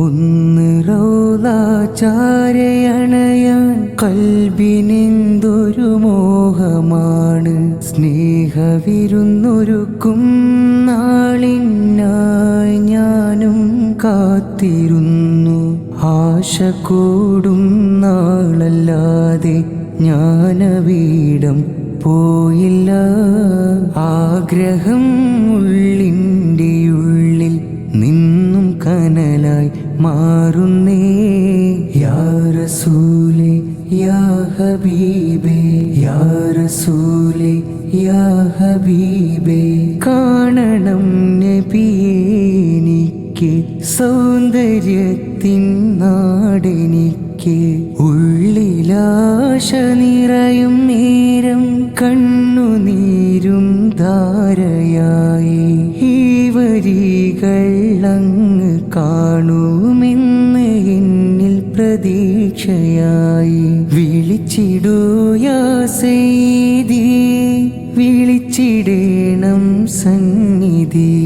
ഒന്ന് റൗള ചാരയണയാൻ കൽബിനെന്തൊരു മോഹമാണ്. സ്നേഹവിരുന്നൊരുക്കും നാളിനായി ഞാനും കാത്തിരുന്നു. ആശ കൂടും നാളല്ലാതെ ഞാനവിടം പോയില്ല. ആഗ്രഹം ഉള്ളിൻ്റെ ഉള്ളിൽ നിന്നും കനലായി മാറുന്നേ. യാ റസൂലേ യാ ഹബീബേ, യാ റസൂലേ യാ ഹബീബേ. കാണണം നബിയേ എനിക്ക്, സൗന്ദര്യത്തിൻ നാടെനിക്ക്. ഉള്ളിലാശ നിറയും നേരം കണ്ണുനീരും ധാരയായി. ഈ വരികൾ അങ്ങ് കാണുമെന്ന് എന്നിൽ പ്രതീക്ഷയായി. വിളിച്ചിടൂ യാ സയ്യിദി, വിളിച്ചിടേണം സന്നിധി.